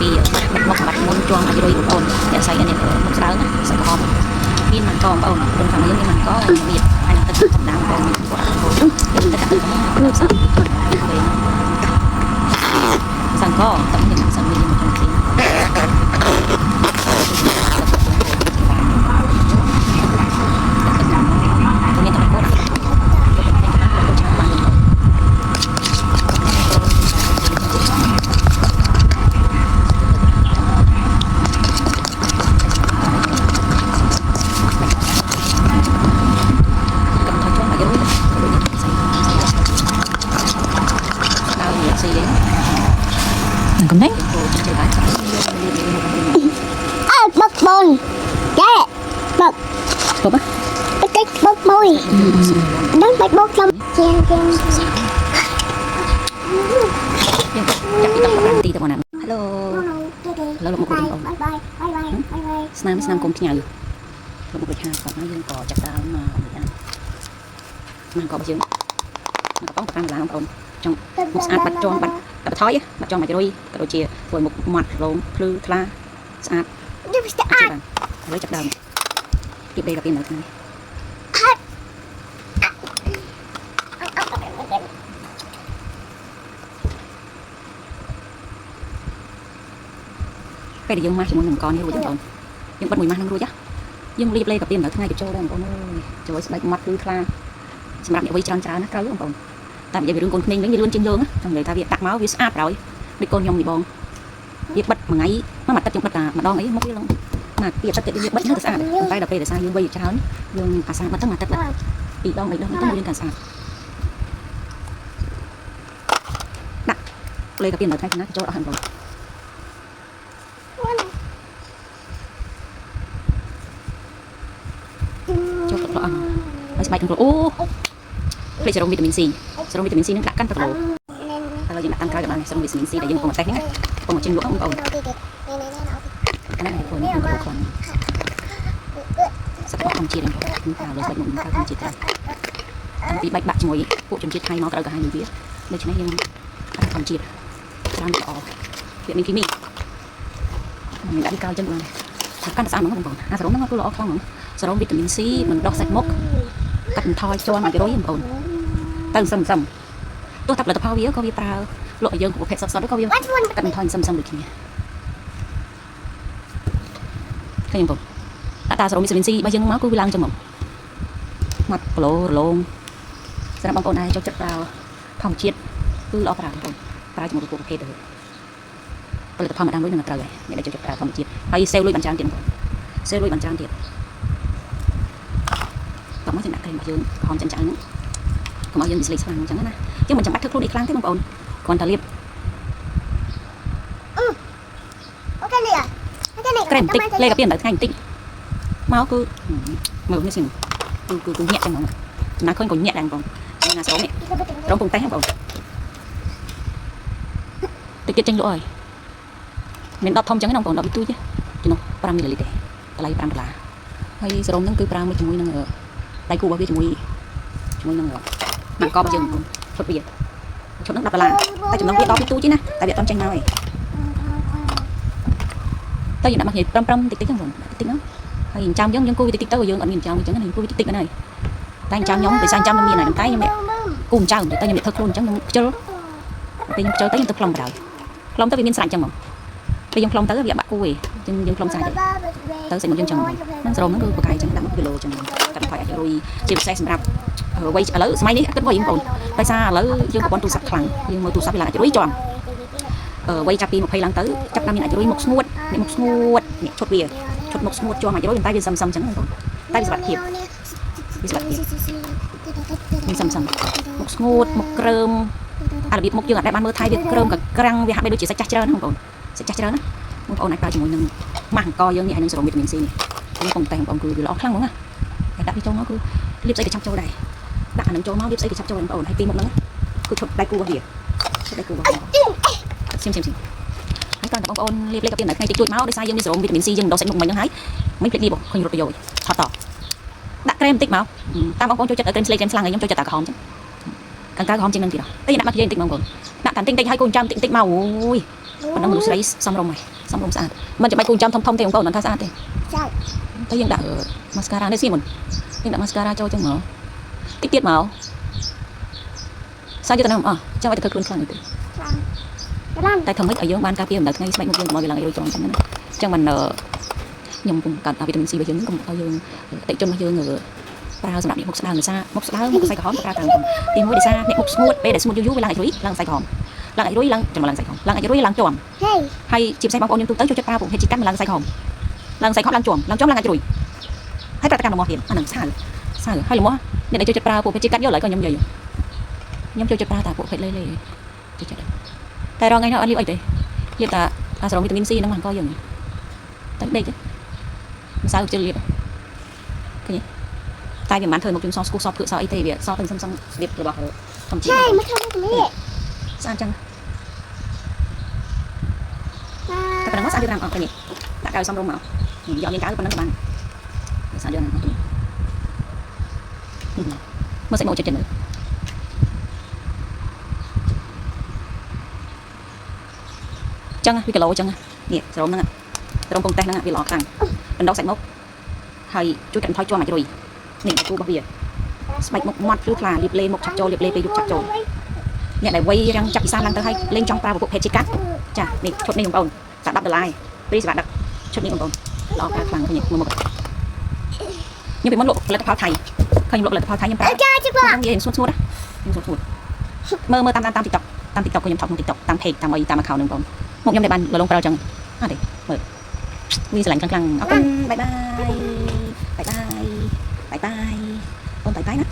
ពីមកបាត់មុនជាប់ឲ្យរុយបងប្អូនអ្នកស្អីនេះមុខស្រើសង្កមមានមកកបងប្អូនព្រោះខាងយើងមានមកកមានហើយនឹងទឹកចំណាំបងមានគាត់យើងទឹកទឹកនោះសោះសង្កទឹកមានសង្កមានមកក្នុងទីកំណែបឹកបនចែបឹកបបតិចបឹកមួយដឹងបាច់បោកតាមជាងយើងចាក់ពី10នាទីទៅបងណា Hello លោកមកវិញបងស្នាមកុំខ្ញៅលោកមកខាងគាត់ហើយយើងក៏ចាក់ដើមមកហ្នឹងក៏យើងមកបងតាមឡានបងប្អូនចង់មុខស្អាតបាត់ជាប់បាត់ថយបាត់ជាប់មករុយក៏ដូចជាធ្វើមុខមាត់រងភ្លឺថ្លាស្អាតស្អាតឥឡូវចាប់ដើមពីដេកពីនៅថ្ងៃពេលដែលយើងមកជាមួយនឹងកននេះរួចបងប្អូនយើងបិទមួយម៉ាស់នឹងរួចយើងរៀបលេកាពីនៅថ្ងៃទៅចូលដែរបងប្អូនអើយចូលស្បែកមាត់ភ្លឺថ្លាសម្រាប់អ្នកវ័យច្រើនណាត្រូវបងប្អូនតែនិយាយពីរឿងកូនក្មេងវិញវាលឿនជាងយើងចង់និយាយថាវាដាក់មកវាស្អាតហើយដូចកូនខ្ញុំនេះបងវាបិទមួយថ្ងៃមកទឹកខ្ញុំបិទតែម្ដងអីមកវាឡើងមកពីទឹកទៀតវាបិទទៅស្អាតតែដល់ពេលដែលសារយើងវ័យច្រើនយើងអាសាបិទទៅមកទឹកពីដង3ដងទៅរៀនកាន់ស្អាតដាក់លេកាពីនៅថ្ងៃណាចូលអស់ហើយបងចូលទឹកល្អហើយស្បែកទាំងអូផ្លេចសេរ៉ូមវីតាមីន C សេរ៉ូមវីតាមីន C នឹងដាក់កាន់ទឹកឡូហើយយើងដាក់កាន់ក្រោយក៏បានសេរ៉ូមវីតាមីន C ដែលយើងកំពុងតែតេស្តហ្នឹងកំពុងជិះលក់បងប្អូនអានេះខ្លួននេះគឺខ្លួនសត្វធម្មជាតិបងប្អូនតែលើស្បែកមុខនឹងធម្មជាតិតែពីបែកបាក់ជាមួយពួកជនជាតិថៃមកត្រូវក៏ហើយនឹងវាដូច្នេះយើងអត់ធម្មជាតិច្រើនល្អវាមានគីមីមានដាក់ពីកៅចឹងបងថាកាន់ស្អាតហ្មងបងប្អូនអាសេរ៉ូមហ្នឹងគឺល្អខ្លាំងហ្មងសេរ៉ូមវីតាមីន C មិនដោះសាច់មុខកាត់បន្ថយជាន់1%បងប្អូនទៅសឹមទោះតែផលិតផលវាក៏វាប្រើលក់ឲ្យយើងប្រភេទសុទ្ធក៏វាកាត់បន្ថយសឹមដូចគ្នាឃើញបងតាសេរ៉ូមវីតាមីន C របស់យើងមកគឺវាឡើងចឹងមកមាត់ប្លូរលោងសម្រាប់បងប្អូនដែរចូលចិត្តប្រើធម្មជាតិគឺល្អប្រើបងប្អូនប្រើជាមួយប្រភេទទៅផលិតផលម្ដងមួយនឹងត្រូវហើយអ្នកដែលចូលចិត្តប្រើធម្មជាតិហើយសេលលុយបានច្រើនទៀតបងសេលលុយបានច្រើនទៀតតោះមកយើងដាក់ក្រែមរបស់យើងក្រហមចិញ្ចាំងកុំឲ្យយើងbịស្លេកខ្លាំងអញ្ចឹងណាយើងមិនចាំបាច់ធ្វើខ្លួនឯងខ្លាំងទេបងប្អូនគ្រាន់តែលាបក្រែមតិចលេកាពីនៅថ្ងៃបន្តិចមកគឺមើលនេះសិនគឺញាក់ចឹងហ្មងចំណាឃើញក៏ញាក់ដែរបងប្អូនណាស្រោមនេះស្រោមពងតេះបងប្អូនតិចទៀតចេញលក់ហើយមាន10ធំចឹងណាបងប្អូន10ទូចចំណុះ5មីលីលីត្រទេតម្លៃ$5ហើយស្រោមហ្នឹងគឺប្រើមួយជាមួយនឹងដៃគូរបស់វាជាមួយនឹងម៉ាក់កបយើងឈុតវាឈុតហ្នឹង$10តែចំណងវា12ទូចទេណាតែវាអត់ចេញមកទេតែយើងដាក់មកនិយាយប្រំតិចចឹងបងតិចហ្នឹងហើយចាំយើងគូវាតិចទៅយើងអត់មានចាំអញ្ចឹងណាយើងគូវាតិចហ្នឹងហើយតែចាំខ្ញុំពេលចាំខ្ញុំមានហើយតែខ្ញុំគូចាំតែខ្ញុំធ្វើខ្លួនអញ្ចឹងខ្ញុំខ្ជិលពេលខ្ញុំខ្ជិលទៅខ្ញុំទៅខ្លុំបណ្ដោយខ្លុំទៅវាមានស្រាច់ចឹងហ្មងពេលយើងខ្លុំទៅវាបាក់គូឯងយើងខ្លុំស្រាច់ទៅសាច់មុខយើងចឹងហ្នឹងស្រោមហ្នឹងគឺបកាយចឹងដាក់1គីឡូចឹងកាត់ថយអាចរុយជាពិសេសសម្រាប់វ័យឥឡូវសម័យនេះគិតវ័យបងប្អូនដោយសារឥឡូវយើងប្រព័ន្ធទូរស័ព្ទខ្លាំងយើងមើលទូរស័ព្ទវាអាចរុយជាប់វ័យចាប់ពី20ឡើងទៅចាប់តាមមានអាចរុយមុខស្ងួតនេះមុខស្ងួតនេះឈុតវាឈុតមុខស្ងួតជាប់អាចរុយតែវាសឹមចឹងបងប្អូនតែវាសុខភាពវាសឹមមុខស្ងួតមុខក្រើមអារបៀបមុខយើងអត់ដែលបានមើលថៃវាក្រើមក៏ក្រាំងវាហាក់បីដូចជាសាច់ចាស់ច្រើនណាបងប្អូនសាច់ចាស់ច្រើនណាបងប្អូនអាចប្រើជាមួយនឹងម៉ាស់អង្គយើងនេះហើយនឹងសេរ៉ូមវីតាមីន C នេះខ្ញុំកំតែបងប្អូនគឺវាល្អខ្លាំងហ្មងណាហើយដាក់វាចូលមកគឺលាបស្អីក៏ចាប់ចូលដែរដាក់អានឹងចូលមកលាបស្អីក៏ចាប់ចូលបងប្អូនហើយពីមុខហ្នឹងគឺឈុតដៃគូរបស់វាឈុតដៃគូរបស់វាស៊ីមហើយតើបងប្អូនលាបលេខកាពីនៅថ្ងៃតិចតួចមកដោយសារយើងមានសេរ៉ូមវីតាមីន C យើងដោះសាច់មុខមិញហ្នឹងហើយមិនភ្លេចលាបឃើញរត់ប្រយោជន៍ថតតដាក់ក្រែមបន្តិចមកតាមបងប្អូនចូលចិត្តក្រែមស្លេកក្រែមខ្លាំងហើយខ្ញុំចូលចិត្តតែក្រហមចឹងខាងក្រៅក្រហមជាងនឹងទៀតតែដាក់មកនិយាយបន្តិចបងប្អូនដាក់កាន់តិចហើយកូនចាំបន្តិចមកអូយ มันต้องรู้สึกซ้ำลงใหม่ซ้ำลงสะอาดมันจะไปกูจำทอมเต็มของนั่นท่าสะอาดเต็ม Sao? แต่ยังด่ามาสคาร่าได้สิมันยังด่ามาสคาร่าโจจังเหรอติ๊กเตี้ยเหมาsao cho tao không cho mày thực luôn khăn được Lan. tại thường mấy ở dưới ban cà phê mình đặt ngay mấy một dương mọi người là yêu chọn chẳng nữa chẳng mình nhầm cùng cả vitamin C và dương cùng ở dương tại trong dương người bao giờ một sao người xa một sao một sai khó một ra càng tìm mua để xa để một smooth để smooth dú với lăng chuối lăng sai còn lăng chuối lăng chẳng mà lăng sai còn lăng chuối lăng chuồng Hey. hay chìm say bao nhiêu tôi tới cho chất bao cũng hay chỉ cắt mà lăng sai còn lăng chuồng lăng chuối hay tất cả là mò hiểm anh đừng xa rồi hay là mò để cho chất bao cũng hay chỉ cắt vô lại coi nhầm gì nhóm cho chất ba ta cũng phải lấy tại rồi ngay nào anh lưu ấy đấy hiện tại sử vitamin C nó mà coi dừng tới đây chứ sao chưa liệt cái gì tại vì bản thân một chúng so cự so y tế việc so từng xăm việc rồi bảo thậm chí Hey, mấy không có sao chăng các bạn nó sao chưa làm ở cái gì đã cao xong rồi mà dọn những cái của nó các bạn sao chưa làm mới sẽ ngồi trên nữa chân vì cái lỗ chân nè rồi nè rồi công tay nè vì lọ càng bên đó sạch mốc hay chú trận thoi cho mày rồi nè cô bao giờ spike một mặt lướt là liệp lên một chặt trâu liệp lên về chặt trâu nè này quay răng chặt sang lăng tới hay lên trong ba một cục hết chiếc cắt chà nè chốt này một bồn sạt đập được lại bây giờ đập chốt này một bồn lọ càng bằng cái gì một nhưng bị món lộ là pháo thầy không lộ là pháo thầy nhưng phải không gì suốt á mơ tam tiktok của nhóm thọc tiktok tam page tam ấy tam account đừng một nhóm đại ban lồng vào trong để mở vì lạnh căng căng bye bye con bye bye